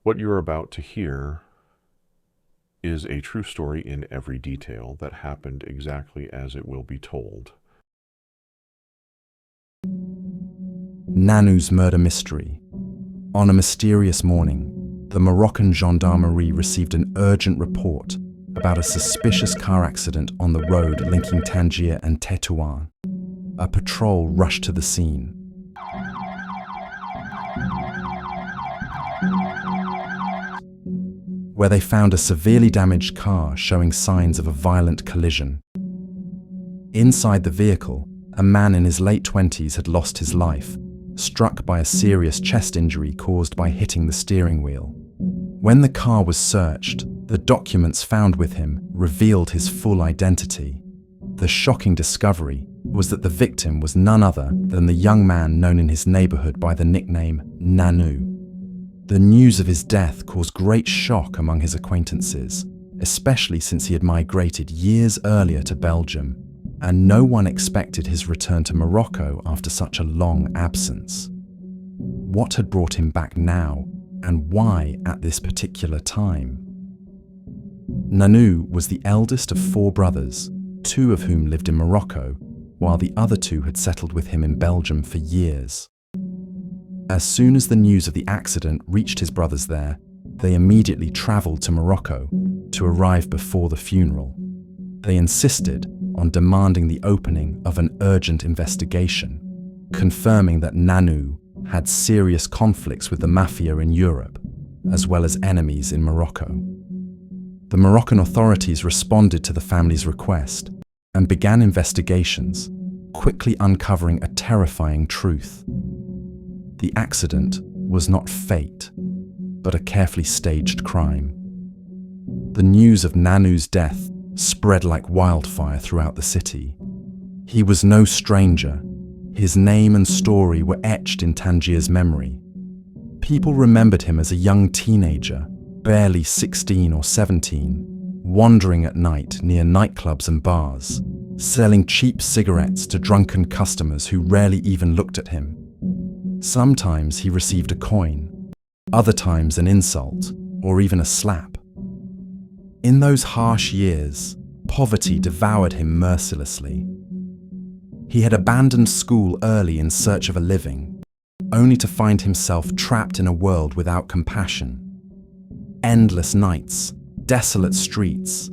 What you're about to hear is a true story in every detail that happened exactly as it will be told. Nanou's murder mystery. On a mysterious morning, the Moroccan gendarmerie received an urgent report about a suspicious car accident on the road linking Tangier and Tétouan. A patrol rushed to the scene. Where they found a severely damaged car showing signs of a violent collision. Inside the vehicle, a man in his late 20s had lost his life, struck by a serious chest injury caused by hitting the steering wheel. When the car was searched, the documents found with him revealed his full identity. The shocking discovery was that the victim was none other than the young man known in his neighborhood by the nickname Nanou. The news of his death caused great shock among his acquaintances, especially since he had migrated years earlier to Belgium, and no one expected his return to Morocco after such a long absence. What had brought him back now, and why at this particular time? Nanou was the eldest of 4 brothers, 2 of whom lived in Morocco, while the other 2 had settled with him in Belgium for years. As soon as the news of the accident reached his brothers there, they immediately travelled to Morocco to arrive before the funeral. They insisted on demanding the opening of an urgent investigation, confirming that Nanou had serious conflicts with the mafia in Europe, as well as enemies in Morocco. The Moroccan authorities responded to the family's request and began investigations, quickly uncovering a terrifying truth. The accident was not fate, but a carefully staged crime. The news of Nanou's death spread like wildfire throughout the city. He was no stranger. His name and story were etched in Tangier's memory. People remembered him as a young teenager, barely 16 or 17, wandering at night near nightclubs and bars, selling cheap cigarettes to drunken customers who rarely even looked at him. Sometimes he received a coin, other times an insult, or even a slap. In those harsh years, poverty devoured him mercilessly. He had abandoned school early in search of a living, only to find himself trapped in a world without compassion. Endless nights, desolate streets,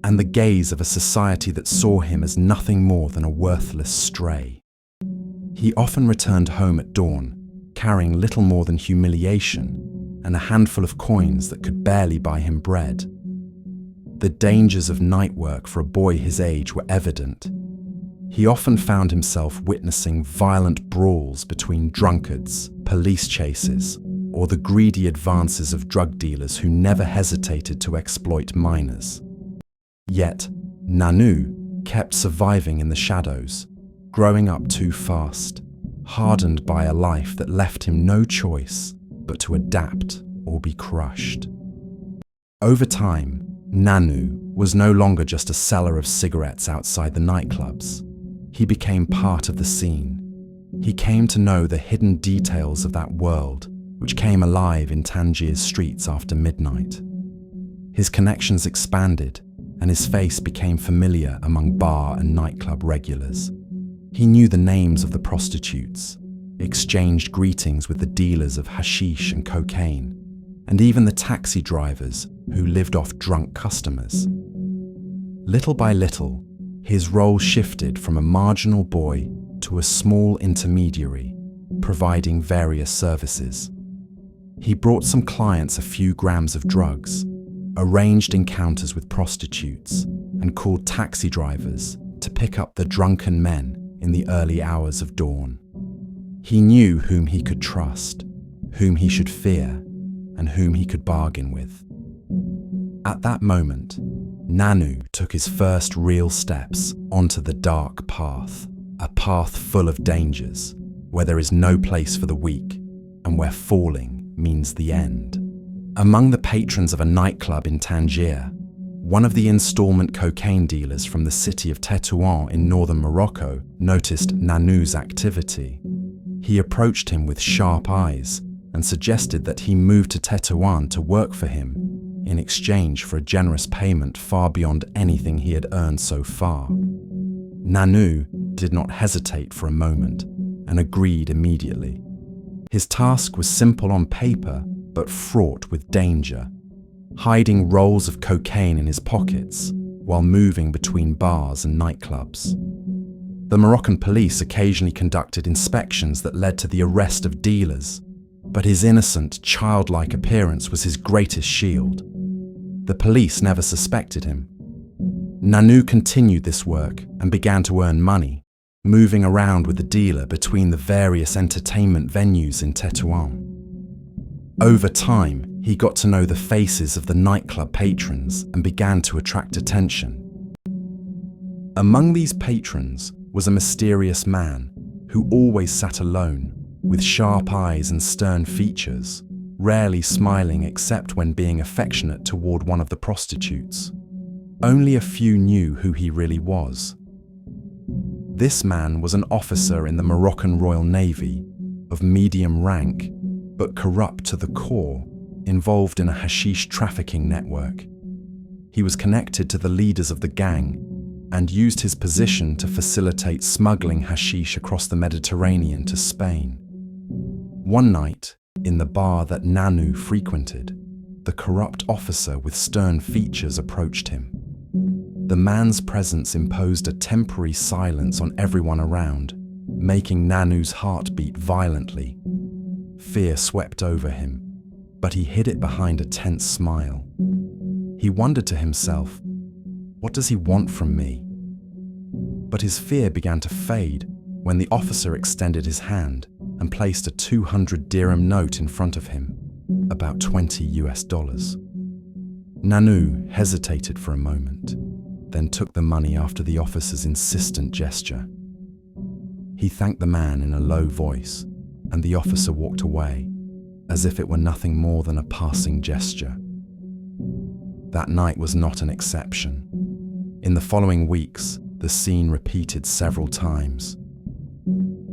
and the gaze of a society that saw him as nothing more than a worthless stray. He often returned home at dawn, carrying little more than humiliation and a handful of coins that could barely buy him bread. The dangers of night work for a boy his age were evident. He often found himself witnessing violent brawls between drunkards, police chases, or the greedy advances of drug dealers who never hesitated to exploit minors. Yet, Nanou kept surviving in the shadows, growing up too fast, hardened by a life that left him no choice but to adapt or be crushed. Over time, Nanou was no longer just a seller of cigarettes outside the nightclubs. He became part of the scene. He came to know the hidden details of that world, which came alive in Tangier's streets after midnight. His connections expanded, and his face became familiar among bar and nightclub regulars. He knew the names of the prostitutes, exchanged greetings with the dealers of hashish and cocaine, and even the taxi drivers who lived off drunk customers. Little by little, his role shifted from a marginal boy to a small intermediary, providing various services. He brought some clients a few grams of drugs, arranged encounters with prostitutes, and called taxi drivers to pick up the drunken men in the early hours of dawn. He knew whom he could trust, whom he should fear, and whom he could bargain with. At that moment, Nanou took his first real steps onto the dark path, a path full of dangers, where there is no place for the weak, and where falling means the end. Among the patrons of a nightclub in Tangier, one of the installment cocaine dealers from the city of Tétouan in northern Morocco noticed Nanou's activity. He approached him with sharp eyes and suggested that he move to Tetouan to work for him in exchange for a generous payment far beyond anything he had earned so far. Nanou did not hesitate for a moment and agreed immediately. His task was simple on paper, but fraught with danger, hiding rolls of cocaine in his pockets while moving between bars and nightclubs. The Moroccan police occasionally conducted inspections that led to the arrest of dealers, but his innocent, childlike appearance was his greatest shield. The police never suspected him. Nanou continued this work and began to earn money, moving around with the dealer between the various entertainment venues in Tetouan. Over time, he got to know the faces of the nightclub patrons and began to attract attention. Among these patrons was a mysterious man who always sat alone, with sharp eyes and stern features, rarely smiling except when being affectionate toward one of the prostitutes. Only a few knew who he really was. This man was an officer in the Moroccan Royal Navy, of medium rank, but corrupt to the core, involved in a hashish trafficking network. He was connected to the leaders of the gang and used his position to facilitate smuggling hashish across the Mediterranean to Spain. One night, in the bar that Nanou frequented, the corrupt officer with stern features approached him. The man's presence imposed a temporary silence on everyone around, making Nanou's heart beat violently. Fear swept over him, but he hid it behind a tense smile. He wondered to himself, what does he want from me? But his fear began to fade when the officer extended his hand and placed a 200 dirham note in front of him, about $20. Nanou hesitated for a moment, then took the money after the officer's insistent gesture. He thanked the man in a low voice, and the officer walked away, as if it were nothing more than a passing gesture. That night was not an exception. In the following weeks, the scene repeated several times.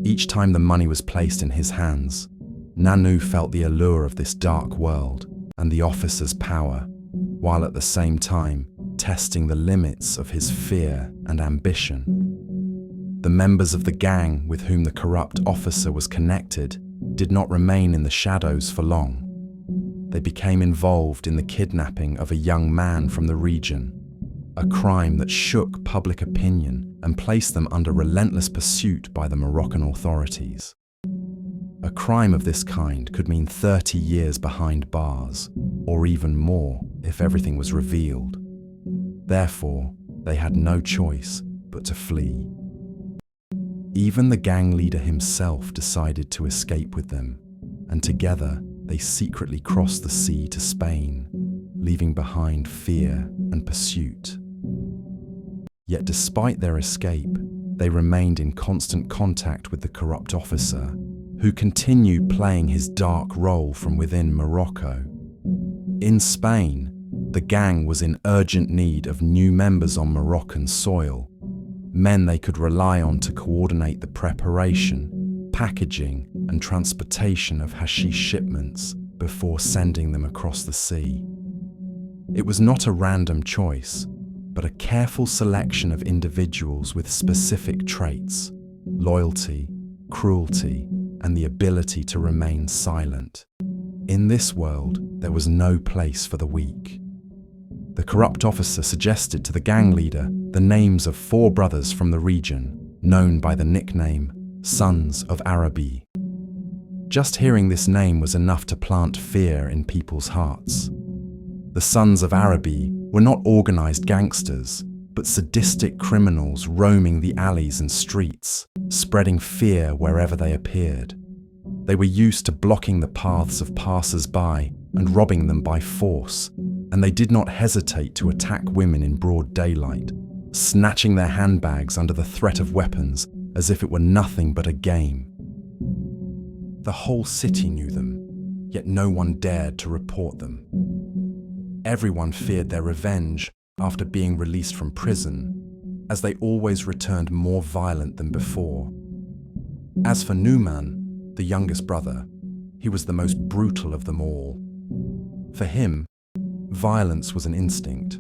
Each time the money was placed in his hands, Nanou felt the allure of this dark world and the officer's power, while at the same time testing the limits of his fear and ambition. The members of the gang with whom the corrupt officer was connected did not remain in the shadows for long. They became involved in the kidnapping of a young man from the region, a crime that shook public opinion and placed them under relentless pursuit by the Moroccan authorities. A crime of this kind could mean 30 years behind bars, or even more if everything was revealed. Therefore, they had no choice but to flee. Even the gang leader himself decided to escape with them, and together they secretly crossed the sea to Spain, leaving behind fear and pursuit. Yet despite their escape, they remained in constant contact with the corrupt officer, who continued playing his dark role from within Morocco. In Spain, the gang was in urgent need of new members on Moroccan soil, men they could rely on to coordinate the preparation, packaging, and transportation of hashish shipments before sending them across the sea. It was not a random choice, but a careful selection of individuals with specific traits: loyalty, cruelty, and the ability to remain silent. In this world, there was no place for the weak. The corrupt officer suggested to the gang leader the names of 4 brothers from the region, known by the nickname Sons of Arabi. Just hearing this name was enough to plant fear in people's hearts. The Sons of Arabi were not organized gangsters, but sadistic criminals roaming the alleys and streets, spreading fear wherever they appeared. They were used to blocking the paths of passers-by and robbing them by force, and they did not hesitate to attack women in broad daylight, snatching their handbags under the threat of weapons as if it were nothing but a game. The whole city knew them, yet no one dared to report them. Everyone feared their revenge after being released from prison, as they always returned more violent than before. As for Nouman, the youngest brother, He was the most brutal of them all. For him, violence was an instinct.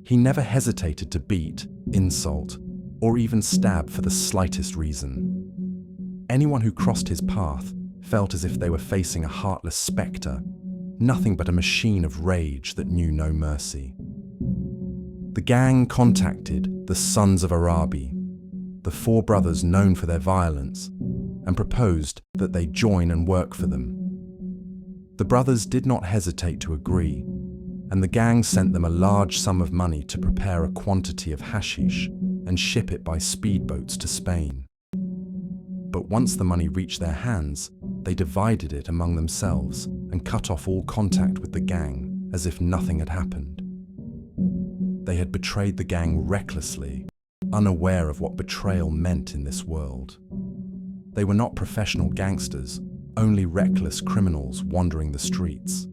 He never hesitated to beat, insult, or even stab for the slightest reason. Anyone who crossed his path felt as if they were facing a heartless spectre, nothing but a machine of rage that knew no mercy. The gang contacted the Sons of Arabi, the four brothers known for their violence, and proposed that they join and work for them. The brothers did not hesitate to agree, and the gang sent them a large sum of money to prepare a quantity of hashish and ship it by speedboats to Spain. But once the money reached their hands, they divided it among themselves and cut off all contact with the gang as if nothing had happened. They had betrayed the gang recklessly, unaware of what betrayal meant in this world. They were not professional gangsters, only reckless criminals wandering the streets.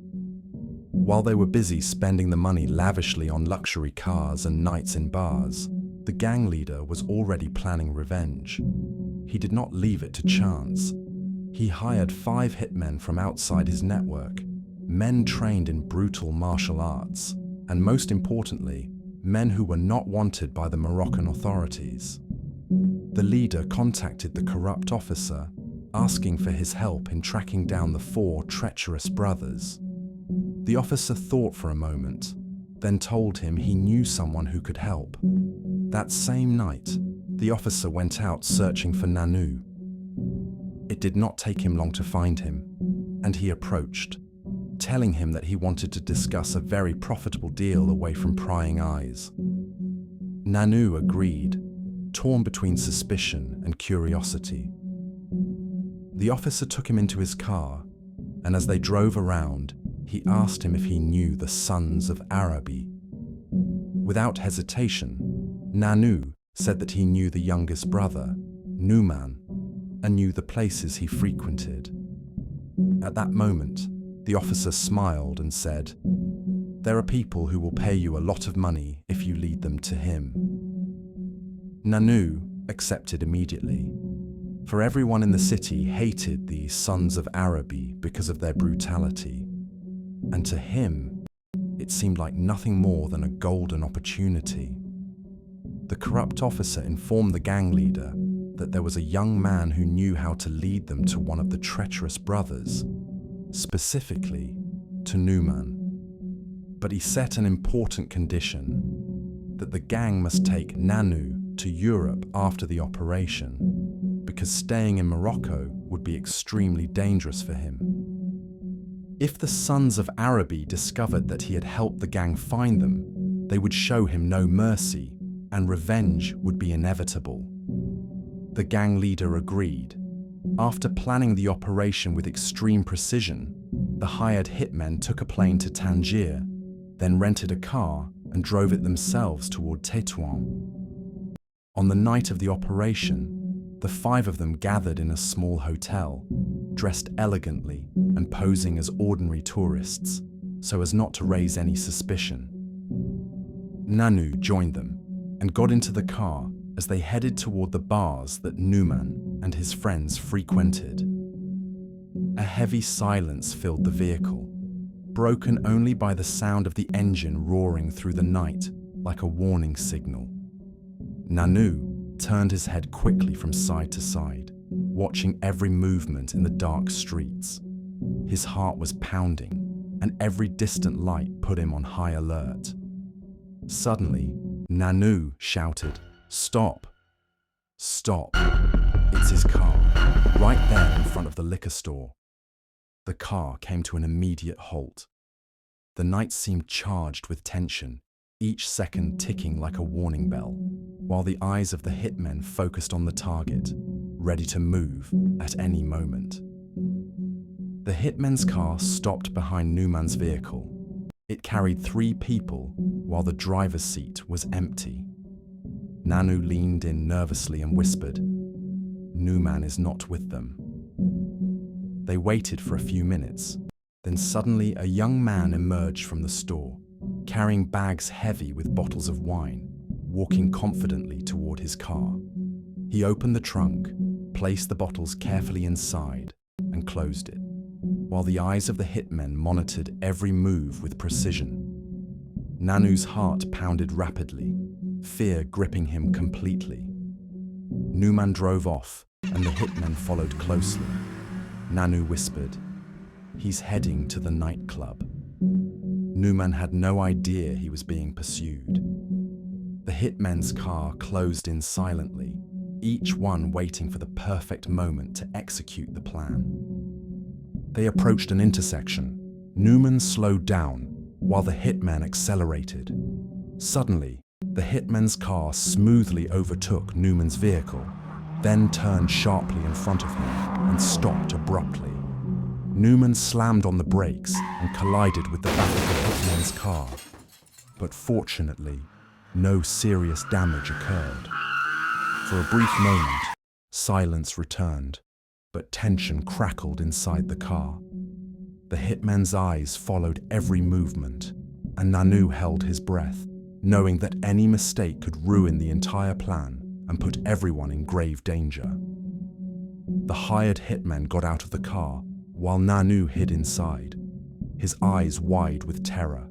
While they were busy spending the money lavishly on luxury cars and nights in bars, the gang leader was already planning revenge. He did not leave it to chance. He hired 5 hitmen from outside his network, men trained in brutal martial arts, and most importantly, men who were not wanted by the Moroccan authorities. The leader contacted the corrupt officer, asking for his help in tracking down the 4 treacherous brothers. The officer thought for a moment, then told him he knew someone who could help. That same night, the officer went out searching for Nanou. It did not take him long to find him, and he approached, telling him that he wanted to discuss a very profitable deal away from prying eyes. Nanou agreed, torn between suspicion and curiosity. The officer took him into his car, and as they drove around, he asked him if he knew the Sons of Arabi. Without hesitation, Nanou said that he knew the youngest brother, Nouman, and knew the places he frequented. At that moment, the officer smiled and said, "There are people who will pay you a lot of money if you lead them to him." Nanou accepted immediately, for everyone in the city hated the Sons of Arabi because of their brutality, and to him, it seemed like nothing more than a golden opportunity. The corrupt officer informed the gang leader that there was a young man who knew how to lead them to one of the treacherous brothers, specifically to Nouman. But he set an important condition, that the gang must take Nanou to Europe after the operation, because staying in Morocco would be extremely dangerous for him. If the Sons of Arabi discovered that he had helped the gang find them, they would show him no mercy, and revenge would be inevitable. The gang leader agreed. After planning the operation with extreme precision, the hired hitmen took a plane to Tangier, then rented a car and drove it themselves toward Tétouan. On the night of the operation, the 5 of them gathered in a small hotel, dressed elegantly and posing as ordinary tourists, so as not to raise any suspicion. Nanou joined them and got into the car as they headed toward the bars that Nouman and his friends frequented. A heavy silence filled the vehicle, broken only by the sound of the engine roaring through the night like a warning signal. Nanou turned his head quickly from side to side, watching every movement in the dark streets. His heart was pounding, and every distant light put him on high alert. Suddenly, Nanou shouted, "Stop! Stop!" It's his car, right there in front of the liquor store. The car came to an immediate halt. The night seemed charged with tension, each second ticking like a warning bell, while the eyes of the hitmen focused on the target, ready to move at any moment. The hitmen's car stopped behind Nouman's vehicle. It carried 3 people, while the driver's seat was empty. Nanou leaned in nervously and whispered, "Nouman is not with them." They waited for a few minutes, then suddenly a young man emerged from the store, carrying bags heavy with bottles of wine, walking confidently toward his car. He opened the trunk, placed the bottles carefully inside, and closed it. while the eyes of the hitmen monitored every move with precision. Nanou's heart pounded rapidly, fear gripping him completely. Nouman drove off, and the hitmen followed closely. Nanou whispered, "He's heading to the nightclub." Nouman had no idea he was being pursued. The hitmen's car closed in silently, each one waiting for the perfect moment to execute the plan. They approached an intersection. Nouman slowed down, while the hitmen accelerated. Suddenly, the hitmen's car smoothly overtook Nouman's vehicle, then turned sharply in front of him and stopped abruptly. Nouman slammed on the brakes and collided with the back of the hitmen's car. But fortunately, no serious damage occurred. For a brief moment, silence returned, but tension crackled inside the car. The hitmen's eyes followed every movement, and Nanou held his breath, knowing that any mistake could ruin the entire plan and put everyone in grave danger. The hired hitman got out of the car, while Nanou hid inside, his eyes wide with terror,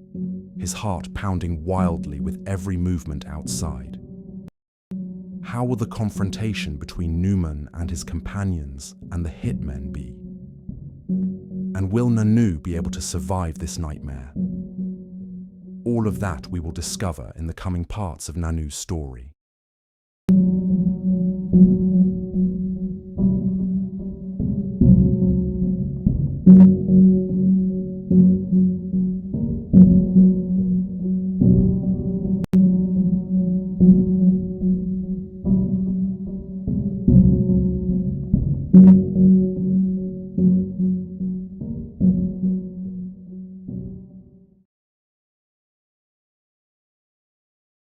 his heart pounding wildly with every movement outside. How will the confrontation between Nouman and his companions and the hitmen be? And will Nanou be able to survive this nightmare? All of that we will discover in the coming parts of Nanou's story.